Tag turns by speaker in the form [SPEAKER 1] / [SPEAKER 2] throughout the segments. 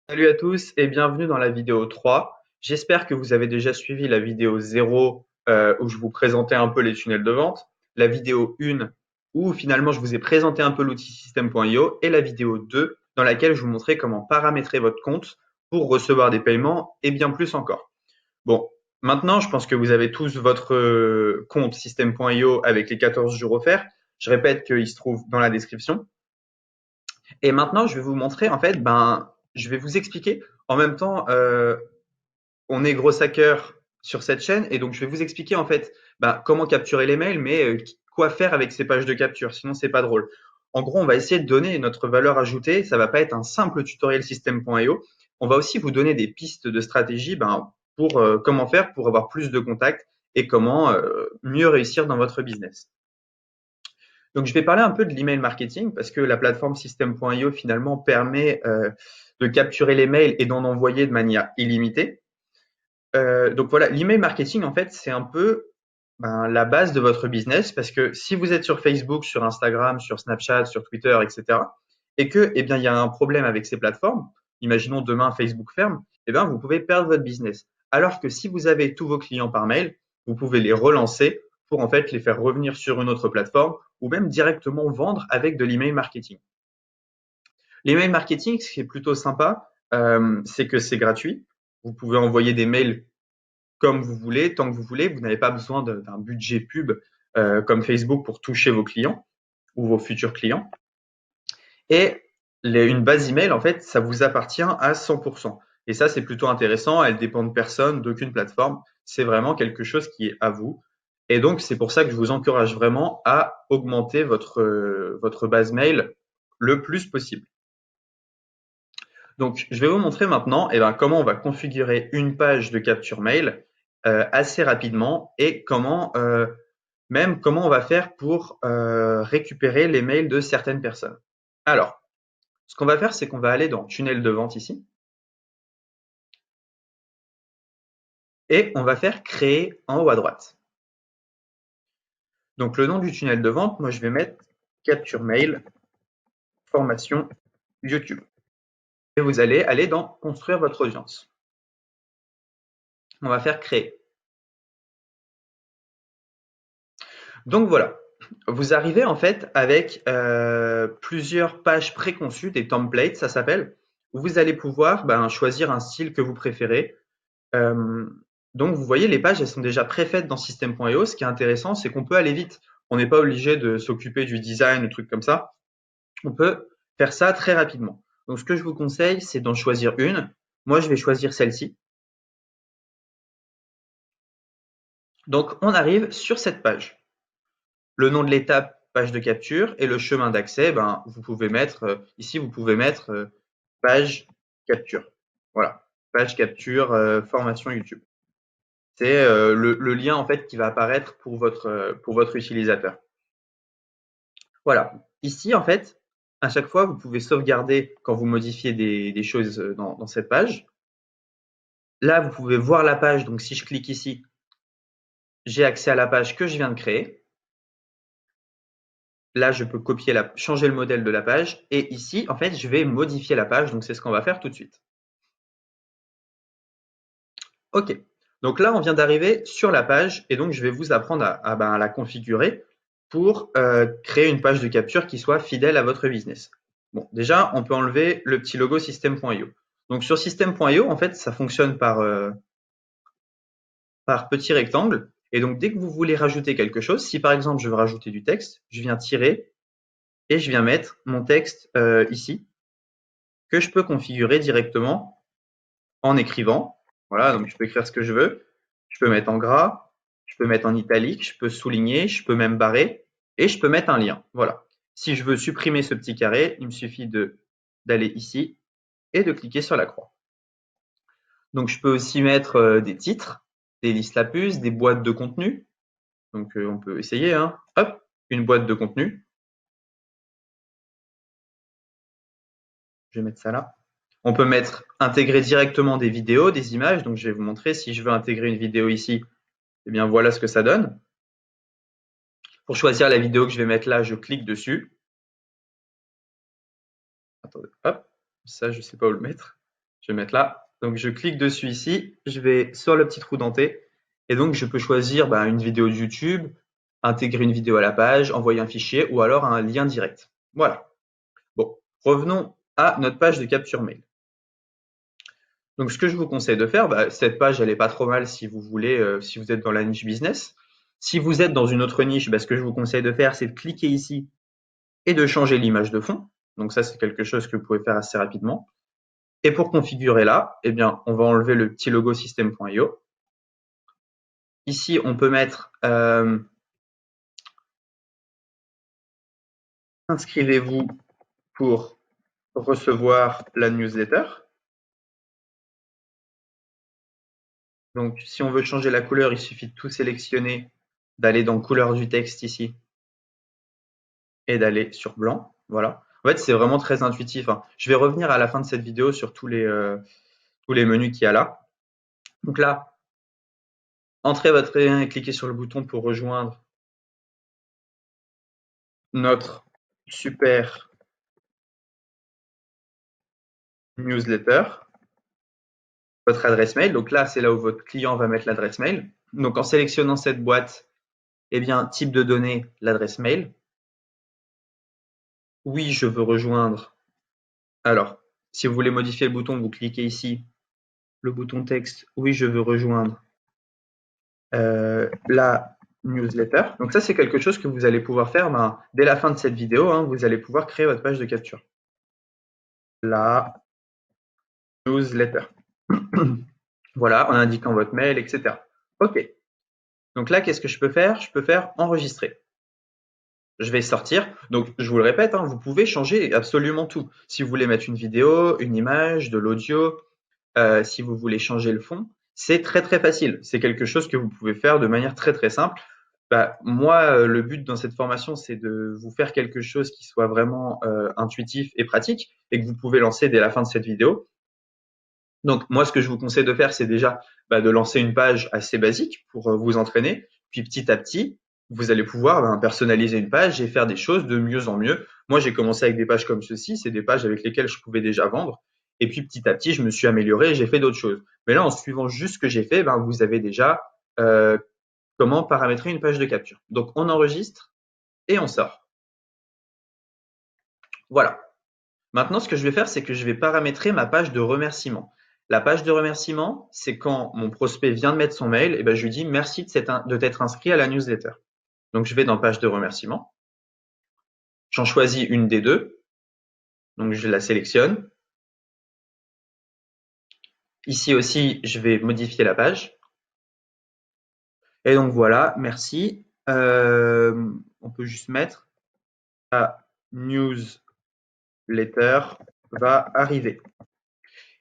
[SPEAKER 1] Salut à tous et bienvenue dans la vidéo 3. J'espère que vous avez déjà suivi la vidéo 0 où je vous présentais un peu les tunnels de vente, la vidéo 1 où finalement je vous ai présenté un peu l'outil system.io et la vidéo 2 dans laquelle je vous montrais comment paramétrer votre compte pour recevoir des paiements et bien plus encore. Bon, maintenant je pense que vous avez tous votre compte system.io avec les 14 jours offerts. Je répète qu'il se trouve dans la description. Et maintenant, je vais vous montrer, en fait, je vais vous expliquer. En même temps, on est gros hacker sur cette chaîne, et donc je vais vous expliquer, en fait, comment capturer les mails, mais quoi faire avec ces pages de capture. Sinon, c'est pas drôle. En gros, on va essayer de donner notre valeur ajoutée. Ça va pas être un simple tutoriel system.io. On va aussi vous donner des pistes de stratégie, pour comment faire pour avoir plus de contacts et comment mieux réussir dans votre business. Donc, je vais parler un peu de l'email marketing parce que la plateforme System.io finalement permet de capturer les mails et d'en envoyer de manière illimitée. Donc voilà, l'email marketing en fait c'est un peu la base de votre business parce que si vous êtes sur Facebook, sur Instagram, sur Snapchat, sur Twitter, etc. et que eh bien il y a un problème avec ces plateformes, imaginons demain Facebook ferme, eh bien vous pouvez perdre votre business. Alors que si vous avez tous vos clients par mail, vous pouvez les relancer pour en fait les faire revenir sur une autre plateforme ou même directement vendre avec de l'email marketing. L'email marketing, ce qui est plutôt sympa, c'est que c'est gratuit. Vous pouvez envoyer des mails comme vous voulez, tant que vous voulez. Vous n'avez pas besoin d'un budget pub comme Facebook pour toucher vos clients ou vos futurs clients. Et une base email, en fait, ça vous appartient à 100%. Et ça, c'est plutôt intéressant. Elle dépend de personne, d'aucune plateforme. C'est vraiment quelque chose qui est à vous. Et donc, c'est pour ça que je vous encourage vraiment à augmenter votre base mail le plus possible. Donc, je vais vous montrer maintenant comment on va configurer une page de capture mail assez rapidement et comment on va faire pour récupérer les mails de certaines personnes. Alors, ce qu'on va faire, c'est qu'on va aller dans tunnel de vente ici et on va faire créer en haut à droite. Donc, le nom du tunnel de vente, moi, je vais mettre capture mail formation YouTube. Et vous allez aller dans construire votre audience. On va faire créer. Donc voilà, vous arrivez en fait avec plusieurs pages préconçues, des templates, ça s'appelle, où vous allez pouvoir choisir un style que vous préférez. Euh, donc vous voyez, les pages, elles sont déjà préfaites dans System.io. Ce qui est intéressant, c'est qu'on peut aller vite. On n'est pas obligé de s'occuper du design ou trucs comme ça. On peut faire ça très rapidement. Donc ce que je vous conseille, c'est d'en choisir une. Moi, je vais choisir celle-ci. Donc on arrive sur cette page. Le nom de l'étape, page de capture, et le chemin d'accès, vous pouvez mettre, ici, vous pouvez mettre page capture. Voilà, page capture, formation YouTube. C'est le lien en fait qui va apparaître pour votre utilisateur. Voilà. Ici, en fait, à chaque fois, vous pouvez sauvegarder quand vous modifiez des choses dans cette page. Là, vous pouvez voir la page. Donc, si je clique ici, j'ai accès à la page que je viens de créer. Là, je peux changer le modèle de la page. Et ici, en fait, je vais modifier la page. Donc, c'est ce qu'on va faire tout de suite. OK. Donc là, on vient d'arriver sur la page et donc je vais vous apprendre à la configurer pour créer une page de capture qui soit fidèle à votre business. Bon, déjà, on peut enlever le petit logo system.io. Donc sur system.io, en fait, ça fonctionne par petit rectangle. Et donc, dès que vous voulez rajouter quelque chose, si par exemple je veux rajouter du texte, je viens tirer et je viens mettre mon texte ici, que je peux configurer directement en écrivant. Voilà, donc je peux écrire ce que je veux. Je peux mettre en gras, je peux mettre en italique, je peux souligner, je peux même barrer et je peux mettre un lien. Voilà. Si je veux supprimer ce petit carré, il me suffit d'aller ici et de cliquer sur la croix. Donc je peux aussi mettre des titres, des listes à puces, des boîtes de contenu. Donc on peut essayer, hein. Hop, une boîte de contenu. Je vais mettre ça là. On peut intégrer directement des vidéos, des images. Donc je vais vous montrer si je veux intégrer une vidéo ici, eh bien voilà ce que ça donne. Pour choisir la vidéo que je vais mettre là, je clique dessus. Attendez, hop, ça je sais pas où le mettre. Je vais mettre là. Donc, je clique dessus ici. Je vais sur le petit trou denté. Et donc, je peux choisir une vidéo de YouTube, intégrer une vidéo à la page, envoyer un fichier ou alors un lien direct. Voilà. Bon, revenons à notre page de capture mail. Donc, ce que je vous conseille de faire, cette page, elle est pas trop mal si vous voulez, si vous êtes dans la niche business. Si vous êtes dans une autre niche, ce que je vous conseille de faire, c'est de cliquer ici et de changer l'image de fond. Donc ça, c'est quelque chose que vous pouvez faire assez rapidement. Et pour configurer là, on va enlever le petit logo system.io. Ici, on peut mettre inscrivez-vous pour recevoir la newsletter. Donc, si on veut changer la couleur, il suffit de tout sélectionner, d'aller dans couleur du texte ici et d'aller sur blanc. Voilà. En fait, c'est vraiment très intuitif. Je vais revenir à la fin de cette vidéo sur tous les menus qu'il y a là. Donc là, entrez votre lien et cliquez sur le bouton pour rejoindre notre super newsletter, votre adresse mail. Donc là, c'est là où votre client va mettre l'adresse mail. Donc en sélectionnant cette boîte, type de données, l'adresse mail. Oui, je veux rejoindre. Alors, si vous voulez modifier le bouton, vous cliquez ici, le bouton texte. Oui, je veux rejoindre la newsletter. Donc ça, c'est quelque chose que vous allez pouvoir faire dès la fin de cette vidéo. Vous allez pouvoir créer votre page de capture. La newsletter. Voilà, en indiquant votre mail, etc. OK. Donc là, qu'est-ce que je peux faire? Je peux faire enregistrer. Je vais sortir. Donc, je vous le répète, vous pouvez changer absolument tout. Si vous voulez mettre une vidéo, une image, de l'audio, si vous voulez changer le fond, c'est très très facile. C'est quelque chose que vous pouvez faire de manière très très simple. Moi, le but dans cette formation, c'est de vous faire quelque chose qui soit vraiment intuitif et pratique et que vous pouvez lancer dès la fin de cette vidéo. Donc, moi, ce que je vous conseille de faire, c'est déjà de lancer une page assez basique pour vous entraîner. Puis petit à petit, vous allez pouvoir personnaliser une page et faire des choses de mieux en mieux. Moi, j'ai commencé avec des pages comme ceci, c'est des pages avec lesquelles je pouvais déjà vendre. Et puis petit à petit, je me suis amélioré et j'ai fait d'autres choses. Mais là, en suivant juste ce que j'ai fait, vous avez déjà comment paramétrer une page de capture. Donc, on enregistre et on sort. Voilà. Maintenant, ce que je vais faire, c'est que je vais paramétrer ma page de remerciement. La page de remerciement, c'est quand mon prospect vient de mettre son mail, et je lui dis merci de t'être inscrit à la newsletter. Donc, je vais dans page de remerciement. J'en choisis une des deux. Donc, je la sélectionne. Ici aussi, je vais modifier la page. Et donc, voilà, merci. On peut juste mettre la newsletter va arriver.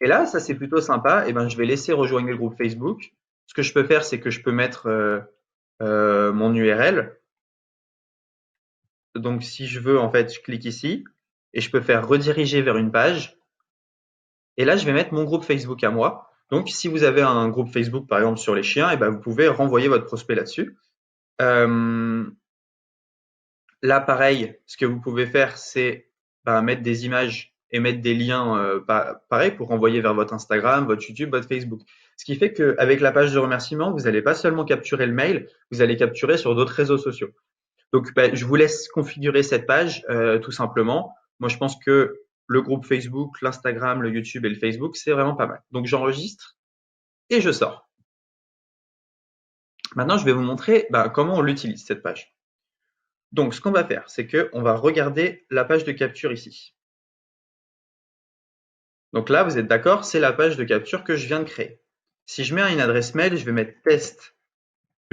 [SPEAKER 1] Et là, ça c'est plutôt sympa. Je vais laisser rejoindre le groupe Facebook. Ce que je peux faire, c'est que je peux mettre mon URL. Donc, si je veux, en fait, je clique ici et je peux faire rediriger vers une page. Et là, je vais mettre mon groupe Facebook à moi. Donc, si vous avez un groupe Facebook, par exemple, sur les chiens, vous pouvez renvoyer votre prospect là-dessus. Là, pareil, ce que vous pouvez faire, c'est mettre des images et mettre des liens pareil pour renvoyer vers votre Instagram, votre YouTube, votre Facebook. Ce qui fait qu'avec la page de remerciement, vous n'allez pas seulement capturer le mail, vous allez capturer sur d'autres réseaux sociaux. Donc, je vous laisse configurer cette page tout simplement. Moi, je pense que le groupe Facebook, l'Instagram, le YouTube et le Facebook, c'est vraiment pas mal. Donc, j'enregistre et je sors. Maintenant, je vais vous montrer comment on l'utilise, cette page. Donc, ce qu'on va faire, c'est qu'on va regarder la page de capture ici. Donc là, vous êtes d'accord, c'est la page de capture que je viens de créer. Si je mets une adresse mail, je vais mettre test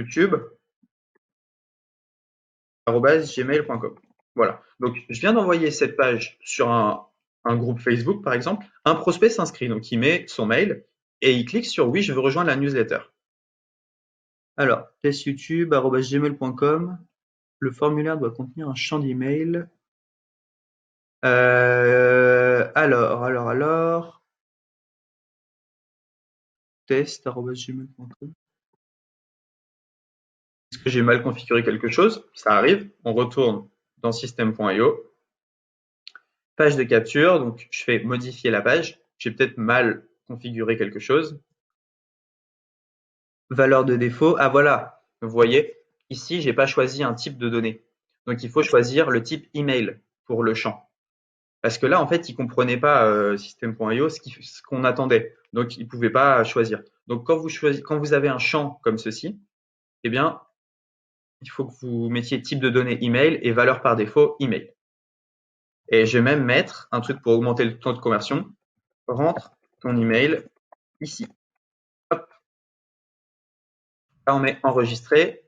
[SPEAKER 1] youtube@gmail.com. Voilà. Donc, je viens d'envoyer cette page sur un groupe Facebook, par exemple. Un prospect s'inscrit, donc il met son mail et il clique sur oui, je veux rejoindre la newsletter. Alors, testyoutube@gmail.com. Le formulaire doit contenir un champ d'email. Alors. Test@gmail.com. Est-ce que j'ai mal configuré quelque chose? Ça arrive. On retourne dans system.io. Page de capture. Donc, je fais modifier la page. J'ai peut-être mal configurer quelque chose. Valeur de défaut, ah voilà, vous voyez, ici, j'ai pas choisi un type de données. Donc, il faut choisir le type email pour le champ. Parce que là, en fait, il comprenait pas System.io ce qu'on attendait. Donc, il pouvait pas choisir. Donc, quand vous avez un champ comme ceci, eh bien, il faut que vous mettiez type de données email et valeur par défaut email. Et je vais même mettre un truc pour augmenter le taux de conversion. Rentre ton email ici. Hop. Là, on met enregistrer.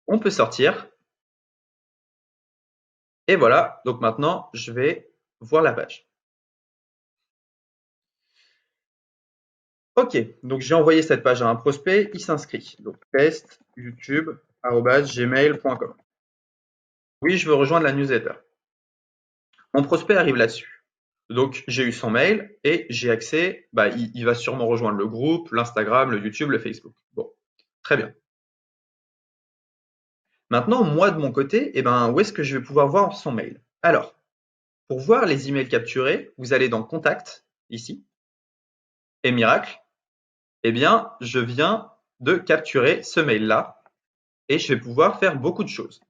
[SPEAKER 1] On peut sortir. Et voilà. Donc maintenant, je vais voir la page. Ok. Donc j'ai envoyé cette page à un prospect. Il s'inscrit. Donc test youtube@gmail.com. Oui, je veux rejoindre la newsletter. Mon prospect arrive là-dessus. Donc j'ai eu son mail et j'ai accès, il va sûrement rejoindre le groupe, l'Instagram, le YouTube, le Facebook. Bon, très bien. Maintenant, moi de mon côté, où est-ce que je vais pouvoir voir son mail? Alors, pour voir les emails capturés, vous allez dans Contact, ici, et miracle, je viens de capturer ce mail-là et je vais pouvoir faire beaucoup de choses.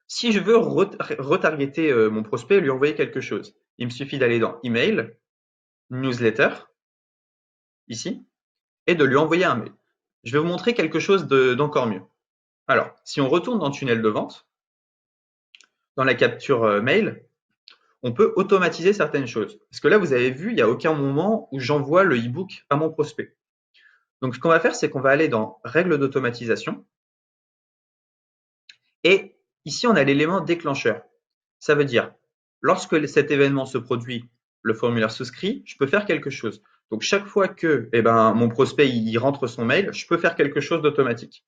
[SPEAKER 1] Si je veux retargeter mon prospect et lui envoyer quelque chose, il me suffit d'aller dans Email, Newsletter, ici, et de lui envoyer un mail. Je vais vous montrer quelque chose d'encore mieux. Alors, si on retourne dans Tunnel de vente, dans la capture mail, on peut automatiser certaines choses. Parce que là, vous avez vu, il n'y a aucun moment où j'envoie le e-book à mon prospect. Donc, ce qu'on va faire, c'est qu'on va aller dans Règles d'automatisation. Et ici, on a l'élément déclencheur. Ça veut dire, lorsque cet événement se produit, le formulaire souscrit, je peux faire quelque chose. Donc, chaque fois que mon prospect il rentre son mail, je peux faire quelque chose d'automatique.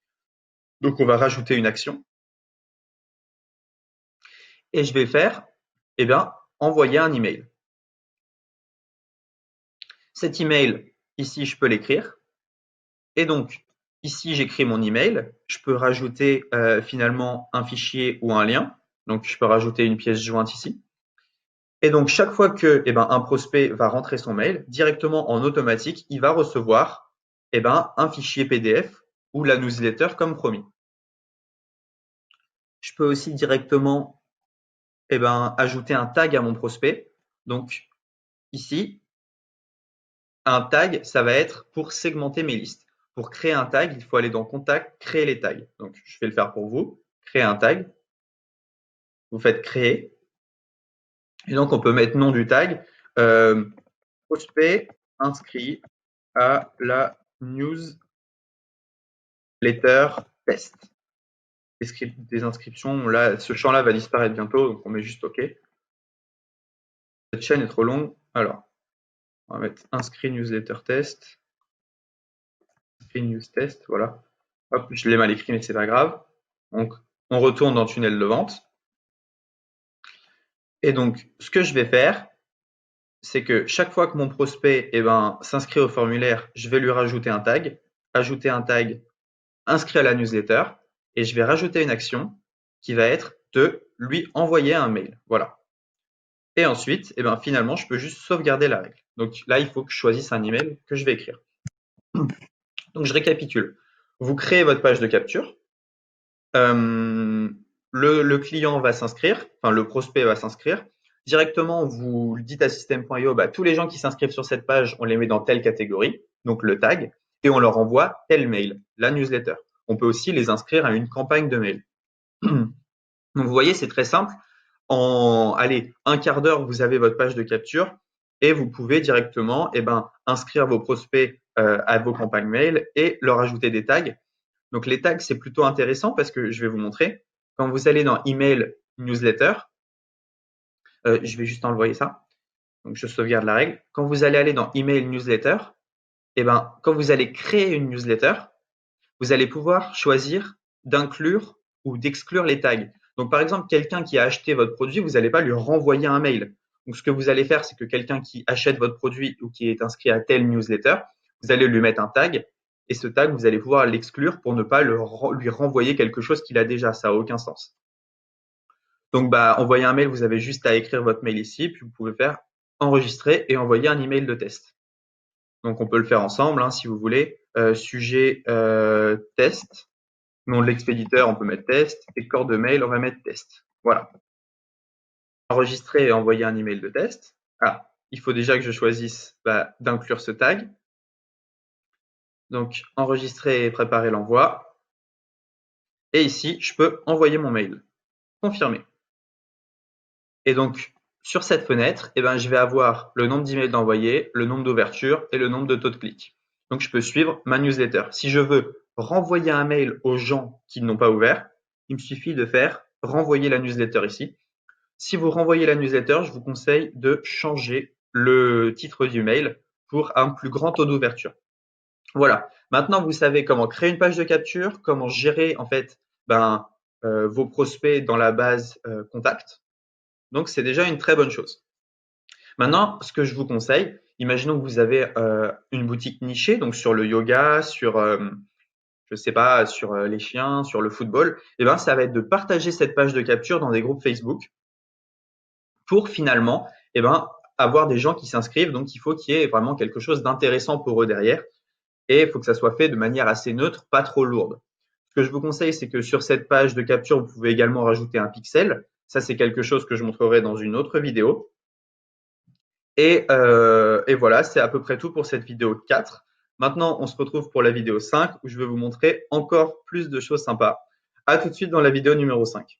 [SPEAKER 1] Donc, on va rajouter une action. Et je vais faire, envoyer un email. Cet email, ici, je peux l'écrire. Et donc, ici, j'écris mon email. Je peux rajouter finalement un fichier ou un lien. Donc, je peux rajouter une pièce jointe ici. Et donc, chaque fois que un prospect va rentrer son mail, directement en automatique, il va recevoir un fichier PDF ou la newsletter comme promis. Je peux aussi directement ajouter un tag à mon prospect. Donc, ici, un tag, ça va être pour segmenter mes listes. Pour créer un tag, il faut aller dans Contact, créer les tags. Donc, je vais le faire pour vous. Créer un tag. Vous faites créer. Et donc, on peut mettre nom du tag. Prospect inscrit à la newsletter test. Des inscriptions, là, ce champ-là va disparaître bientôt, donc on met juste OK. Cette chaîne est trop longue. Alors, on va mettre inscrit newsletter test. Inscrit news test, voilà. Hop, je l'ai mal écrit, mais c'est pas grave. Donc, on retourne dans tunnel de vente. Et donc, ce que je vais faire, c'est que chaque fois que mon prospect s'inscrit au formulaire, je vais lui rajouter un tag, ajouter un tag inscrit à la newsletter, et je vais rajouter une action qui va être de lui envoyer un mail. Voilà. Et ensuite, finalement, je peux juste sauvegarder la règle. Donc là, il faut que je choisisse un email que je vais écrire. Donc je récapitule. Vous créez votre page de capture. Le client va s'inscrire, enfin le prospect va s'inscrire. Directement, vous dites à System.io, tous les gens qui s'inscrivent sur cette page, on les met dans telle catégorie, donc le tag, et on leur envoie tel mail, la newsletter. On peut aussi les inscrire à une campagne de mail. Donc vous voyez, c'est très simple. En un quart d'heure, vous avez votre page de capture et vous pouvez directement inscrire vos prospects à vos campagnes mail et leur ajouter des tags. Donc les tags, c'est plutôt intéressant parce que je vais vous montrer. Quand vous allez dans Email Newsletter, je vais juste envoyer ça. Donc je sauvegarde la règle. Quand vous allez aller dans Email Newsletter, quand vous allez créer une newsletter, vous allez pouvoir choisir d'inclure ou d'exclure les tags. Donc, par exemple, quelqu'un qui a acheté votre produit, vous n'allez pas lui renvoyer un mail. Donc, ce que vous allez faire, c'est que quelqu'un qui achète votre produit ou qui est inscrit à telle newsletter, vous allez lui mettre un tag et ce tag, vous allez pouvoir l'exclure pour ne pas lui renvoyer quelque chose qu'il a déjà. Ça n'a aucun sens. Donc, envoyer un mail, vous avez juste à écrire votre mail ici, puis vous pouvez faire enregistrer et envoyer un email de test. Donc, on peut le faire ensemble hein, si vous voulez. Sujet test. Nom de l'expéditeur, on peut mettre test. Et corps de mail, on va mettre test. Voilà. Enregistrer et envoyer un email de test. Ah, il faut déjà que je choisisse d'inclure ce tag. Donc, enregistrer et préparer l'envoi. Et ici, je peux envoyer mon mail. Confirmer. Et donc, sur cette fenêtre, je vais avoir le nombre d'emails d'envoyés, le nombre d'ouvertures et le nombre de taux de clics. Donc, je peux suivre ma newsletter. Si je veux renvoyer un mail aux gens qui n'ont pas ouvert, il me suffit de faire renvoyer la newsletter ici. Si vous renvoyez la newsletter, je vous conseille de changer le titre du mail pour un plus grand taux d'ouverture. Voilà. Maintenant, vous savez comment créer une page de capture, comment gérer en fait vos prospects dans la base contact. Donc, c'est déjà une très bonne chose. Maintenant, ce que je vous conseille, imaginons que vous avez une boutique nichée, donc sur le yoga, sur, je sais pas, sur les chiens, sur le football, ça va être de partager cette page de capture dans des groupes Facebook pour finalement, avoir des gens qui s'inscrivent. Donc, il faut qu'il y ait vraiment quelque chose d'intéressant pour eux derrière et il faut que ça soit fait de manière assez neutre, pas trop lourde. Ce que je vous conseille, c'est que sur cette page de capture, vous pouvez également rajouter un pixel. Ça, c'est quelque chose que je montrerai dans une autre vidéo. Et voilà, c'est à peu près tout pour cette vidéo 4. Maintenant, on se retrouve pour la vidéo 5 où je vais vous montrer encore plus de choses sympas. À tout de suite dans la vidéo numéro 5.